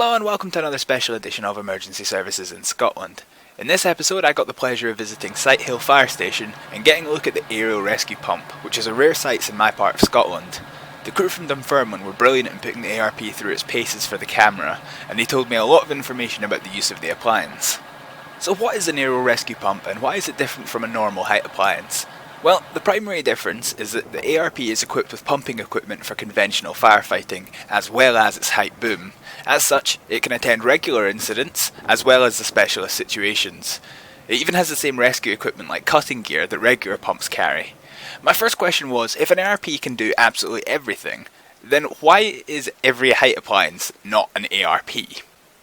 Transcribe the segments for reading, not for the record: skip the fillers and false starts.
Hello and welcome to another special edition of Emergency Services in Scotland. In this episode I got the pleasure of visiting Sighthill Fire Station and getting a look at the aerial rescue pump, which is a rare sight in my part of Scotland. The crew from Dunfermline were brilliant in putting the ARP through its paces for the camera, and they told me a lot of information about the use of the appliance. So what is an aerial rescue pump and why is it different from a normal height appliance? Well, the primary difference is that the ARP is equipped with pumping equipment for conventional firefighting, as well as its height boom. As such, it can attend regular incidents, as well as the specialist situations. It even has the same rescue equipment like cutting gear that regular pumps carry. My first question was, if an ARP can do absolutely everything, then why is every height appliance not an ARP?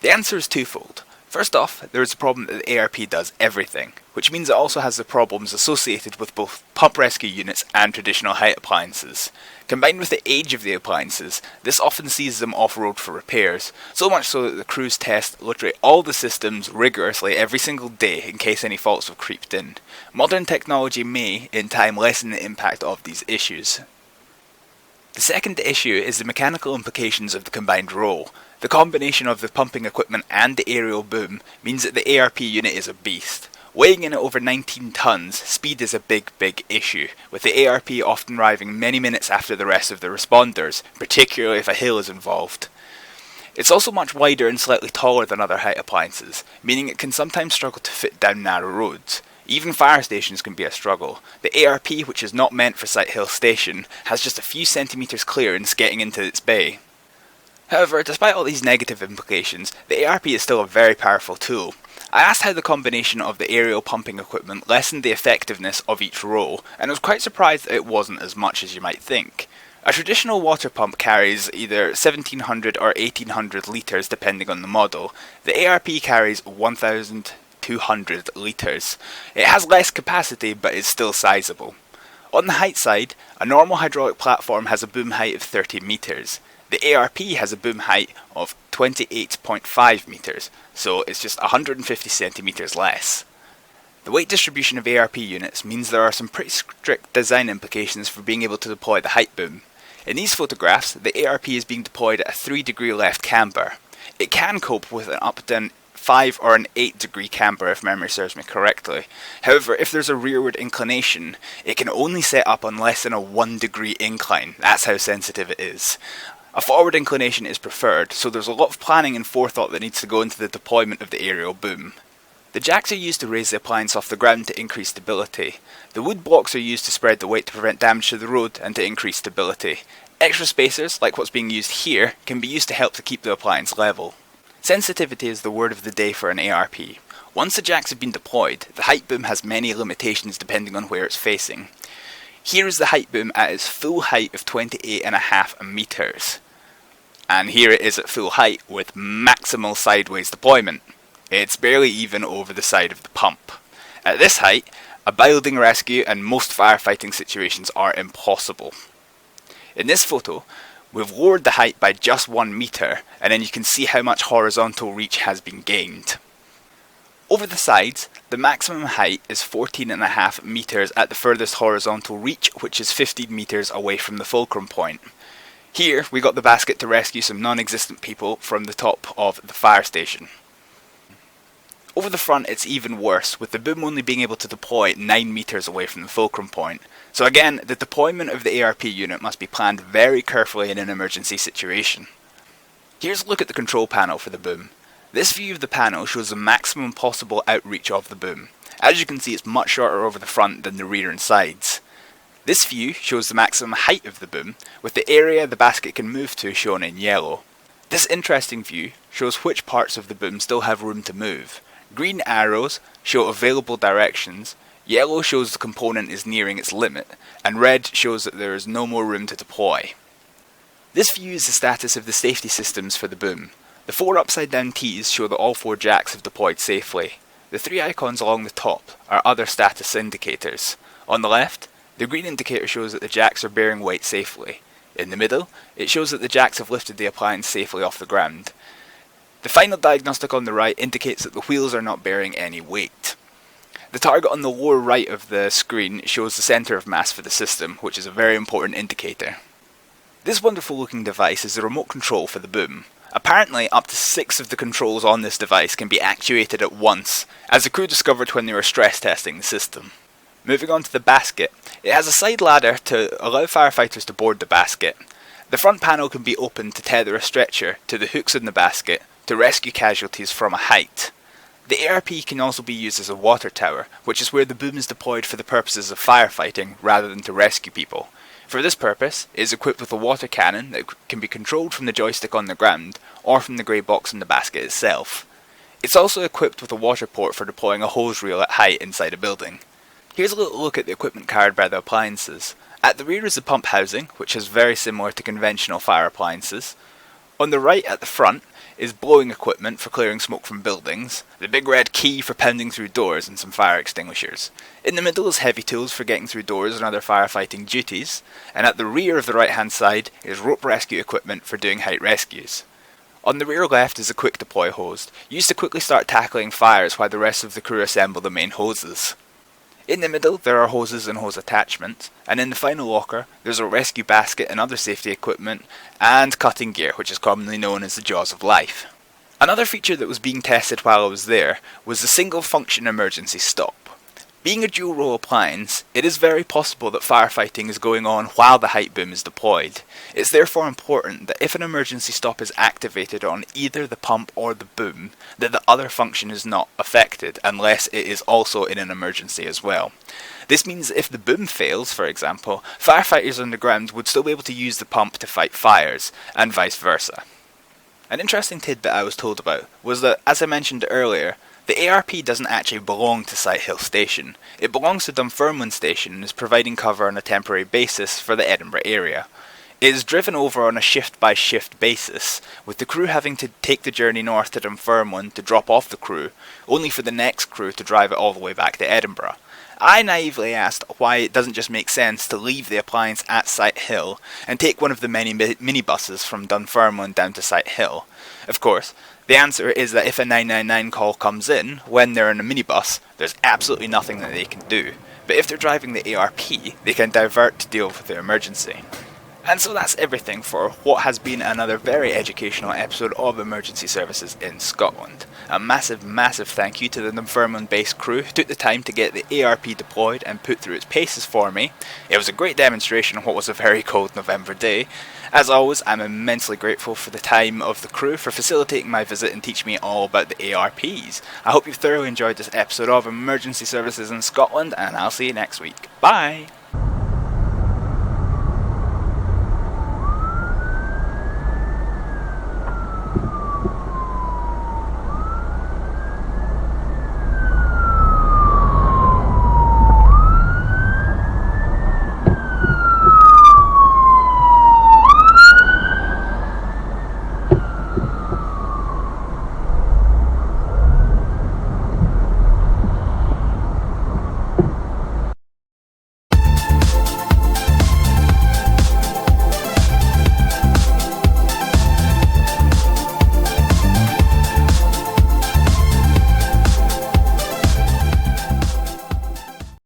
The answer is twofold. First off, there is the problem that the ARP does everything, which means it also has the problems associated with both pump rescue units and traditional height appliances. Combined with the age of the appliances, this often sees them off-road for repairs, so much so that the crews test literally all the systems rigorously every single day in case any faults have creeped in. Modern technology may, in time, lessen the impact of these issues. The second issue is the mechanical implications of the combined role. The combination of the pumping equipment and the aerial boom means that the ARP unit is a beast. Weighing in at over 19 tons, speed is a big issue, with the ARP often arriving many minutes after the rest of the responders, particularly if a hill is involved. It's also much wider and slightly taller than other height appliances, meaning it can sometimes struggle to fit down narrow roads. Even fire stations can be a struggle. The ARP, which is not meant for Sighthill Station, has just a few centimetres clearance getting into its bay. However, despite all these negative implications, the ARP is still a very powerful tool. I asked how the combination of the aerial pumping equipment lessened the effectiveness of each role, and I was quite surprised that it wasn't as much as you might think. A traditional water pump carries either 1700 or 1800 litres depending on the model. The ARP carries 1200 litres. It has less capacity but is still sizable. On the height side, a normal hydraulic platform has a boom height of 30 metres. The ARP has a boom height of 28.5 metres, so it's just 150 centimetres less. The weight distribution of ARP units means there are some pretty strict design implications for being able to deploy the height boom. In these photographs, the ARP is being deployed at a 3-degree left camber. It can cope with an up to 5 or an 8-degree camber if memory serves me correctly. However, if there's a rearward inclination, it can only set up on less than a 1-degree incline. That's how sensitive it is. A forward inclination is preferred, so there's a lot of planning and forethought that needs to go into the deployment of the aerial boom. The jacks are used to raise the appliance off the ground to increase stability. The wood blocks are used to spread the weight to prevent damage to the road and to increase stability. Extra spacers, like what's being used here, can be used to help to keep the appliance level. Sensitivity is the word of the day for an ARP. Once the jacks have been deployed, the height boom has many limitations depending on where it's facing. Here is the height boom at its full height of 28.5 metres. And here it is at full height with maximal sideways deployment. It's barely even over the side of the pump. At this height, a building rescue and most firefighting situations are impossible. In this photo, we've lowered the height by just 1 metre, and then you can see how much horizontal reach has been gained. Over the sides, the maximum height is 14.5 metres at the furthest horizontal reach, which is 15 metres away from the fulcrum point. Here, we got the basket to rescue some non-existent people from the top of the fire station. Over the front, it's even worse, with the boom only being able to deploy 9 metres away from the fulcrum point. So again, the deployment of the ARP unit must be planned very carefully in an emergency situation. Here's a look at the control panel for the boom. This view of the panel shows the maximum possible outreach of the boom. As you can see, it's much shorter over the front than the rear and sides. This view shows the maximum height of the boom, with the area the basket can move to shown in yellow. This interesting view shows which parts of the boom still have room to move. Green arrows show available directions, yellow shows the component is nearing its limit, and red shows that there is no more room to deploy. This view is the status of the safety systems for the boom. The 4 upside down T's show that all 4 jacks have deployed safely. The 3 icons along the top are other status indicators. On the left, the green indicator shows that the jacks are bearing weight safely. In the middle, it shows that the jacks have lifted the appliance safely off the ground. The final diagnostic on the right indicates that the wheels are not bearing any weight. The target on the lower right of the screen shows the centre of mass for the system, which is a very important indicator. This wonderful looking device is the remote control for the boom. Apparently, up to 6 of the controls on this device can be actuated at once, as the crew discovered when they were stress testing the system. Moving on to the basket, it has a side ladder to allow firefighters to board the basket. The front panel can be opened to tether a stretcher to the hooks in the basket to rescue casualties from a height. The ARP can also be used as a water tower, which is where the boom is deployed for the purposes of firefighting rather than to rescue people. For this purpose, it is equipped with a water cannon that can be controlled from the joystick on the ground or from the grey box in the basket itself. It's also equipped with a water port for deploying a hose reel at height inside a building. Here's a little look at the equipment carried by the appliances. At the rear is the pump housing, which is very similar to conventional fire appliances. On the right at the front is blowing equipment for clearing smoke from buildings, the big red key for pounding through doors and some fire extinguishers. In the middle is heavy tools for getting through doors and other firefighting duties, and at the rear of the right hand side is rope rescue equipment for doing height rescues. On the rear left is a quick deploy hose, used to quickly start tackling fires while the rest of the crew assemble the main hoses. In the middle there are hoses and hose attachments, and in the final locker there's a rescue basket and other safety equipment, and cutting gear, which is commonly known as the jaws of life. Another feature that was being tested while I was there was the single function emergency stop. Being a dual role appliance, it is very possible that firefighting is going on while the height boom is deployed. It's therefore important that if an emergency stop is activated on either the pump or the boom, that the other function is not affected unless it is also in an emergency as well. This means if the boom fails, for example, firefighters on the ground would still be able to use the pump to fight fires, and vice versa. An interesting tidbit I was told about was that, as I mentioned earlier, the ARP doesn't actually belong to Sighthill Station. It belongs to Dunfermline Station and is providing cover on a temporary basis for the Edinburgh area. It is driven over on a shift-by-shift basis, with the crew having to take the journey north to Dunfermline to drop off the crew, only for the next crew to drive it all the way back to Edinburgh. I naively asked why it doesn't just make sense to leave the appliance at Sighthill and take one of the many minibuses from Dunfermline down to Sighthill. Of course, the answer is that if a 999 call comes in when they're in a minibus, there's absolutely nothing that they can do. But if they're driving the ARP, they can divert to deal with their emergency. And so that's everything for what has been another very educational episode of Emergency Services in Scotland. A massive thank you to the Dunfermline-based crew who took the time to get the ARP deployed and put through its paces for me. It was a great demonstration of what was a very cold November day. As always, I'm immensely grateful for the time of the crew for facilitating my visit and teaching me all about the ARPs. I hope you've thoroughly enjoyed this episode of Emergency Services in Scotland, and I'll see you next week. Bye!